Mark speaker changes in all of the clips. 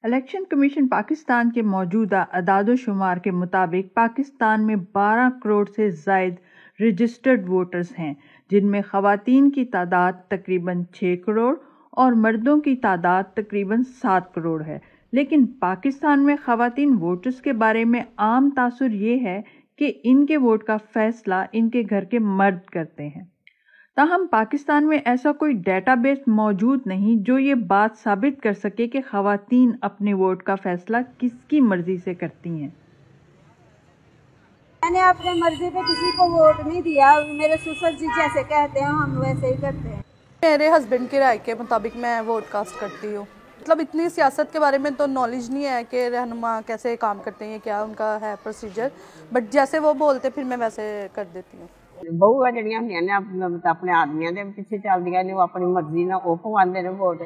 Speaker 1: Election commission Pakistan کے موجودہ اعداد و شمار کے مطابق پاکستان میں 12 کروڑ سے زائد رجسٹرڈ ووٹرز ہیں، جن میں خواتین کی تعداد تقریباً 6 کروڑ اور مردوں کی تعداد تقریباً 7 کروڑ ہے۔ لیکن پاکستان میں خواتین ووٹرز کے بارے میں عام تاثر یہ ہے کہ ان کے ووٹ کا فیصلہ ان کے گھر کے مرد کرتے ہیں۔ تاہم پاکستان میں ایسا کوئی ڈیٹا بیس موجود نہیں جو یہ بات ثابت کر سکے کہ خواتین اپنے ووٹ کا فیصلہ کس کی مرضی سے کرتی ہیں۔
Speaker 2: میں نے اپنے مرضی پہ کسی کو ووٹ نہیں دیا، میرے سسر جی جیسے کہتے ہیں ہم ویسے ہی کرتے ہیں۔
Speaker 3: میرے ہسبینڈ کی رائے کے مطابق میں ووٹ کاسٹ کرتی ہوں۔ مطلب اتنی سیاست کے بارے میں تو نالج نہیں ہے کہ رہنما کیسے کام کرتے ہیں، کیا ان کا ہے پروسیجر، بٹ جیسے وہ بولتے پھر میں ویسے کر دیتی ہوں۔
Speaker 4: بہو جڑیاں ہوندیاں نے اپنے آدمیاں دے پیچھے چلدیاں نے، وہ اپنی مرضی نال او پواندے نے ووٹ۔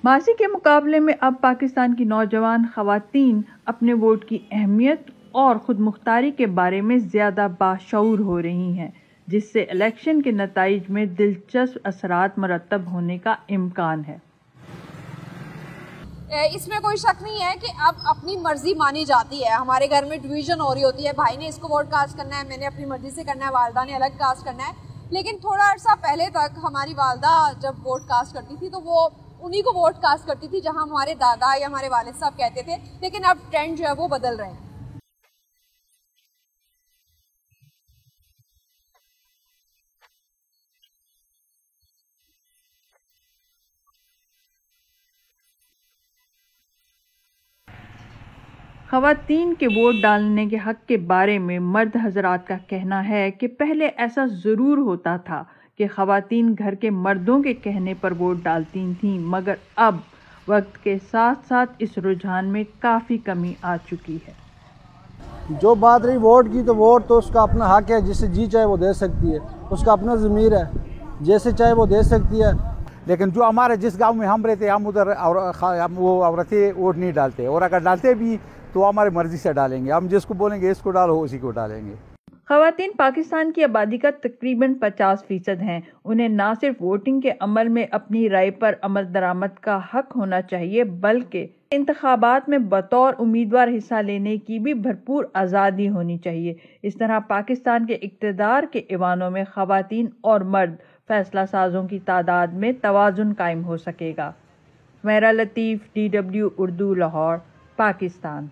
Speaker 1: ماضی کے مقابلے میں اب پاکستان کی نوجوان خواتین اپنے ووٹ کی اہمیت اور خود مختاری کے بارے میں زیادہ باشعور ہو رہی ہیں، جس سے الیکشن کے نتائج میں دلچسپ اثرات مرتب ہونے کا امکان ہے۔
Speaker 5: اس میں کوئی شک نہیں ہے کہ اب اپنی مرضی مانی جاتی ہے۔ ہمارے گھر میں ڈویژن ہو رہی ہوتی ہے، بھائی نے اس کو ووٹ کاسٹ کرنا ہے، میں نے اپنی مرضی سے کرنا ہے، والدہ نے الگ کاسٹ کرنا ہے۔ لیکن تھوڑا عرصہ پہلے تک ہماری والدہ جب ووٹ کاسٹ کرتی تھی تو وہ انہی کو ووٹ کاسٹ کرتی تھی جہاں ہمارے دادا یا ہمارے والد صاحب کہتے تھے، لیکن اب ٹرینڈ جو ہے وہ بدل رہے ہیں۔
Speaker 1: خواتین کے ووٹ ڈالنے کے حق کے بارے میں مرد حضرات کا کہنا ہے کہ پہلے ایسا ضرور ہوتا تھا کہ خواتین گھر کے مردوں کے کہنے پر ووٹ ڈالتی تھیں، مگر اب وقت کے ساتھ ساتھ اس رجحان میں کافی کمی آ چکی ہے۔
Speaker 6: جو بات رہی ووٹ کی، تو ووٹ تو اس کا اپنا حق ہے، جسے جی چاہے وہ دے سکتی ہے، اس کا اپنا ضمیر ہے، جیسے چاہے وہ دے سکتی ہے۔
Speaker 7: لیکن جو ہمارے جس گاؤں میں ہم رہتے ہم ادھر وہ عورتیں ووٹ نہیں ڈالتے، اور اگر ڈالتے بھی تو ہماری مرضی سے ڈالیں گے، ہم جس کو بولیں گے اس کو ڈالو اسی کو ڈالیں گے۔
Speaker 1: خواتین پاکستان کی آبادی کا تقریباً 50% ہیں۔ انہیں نہ صرف ووٹنگ کے عمل میں اپنی رائے پر عمل درآمد کا حق ہونا چاہیے، بلکہ انتخابات میں بطور امیدوار حصہ لینے کی بھی بھرپور آزادی ہونی چاہیے۔ اس طرح پاکستان کے اقتدار کے ایوانوں میں خواتین اور مرد فیصلہ سازوں کی تعداد میں توازن قائم ہو سکے گا۔ میرا لطیف، DW اردو، لاہور، پاکستان۔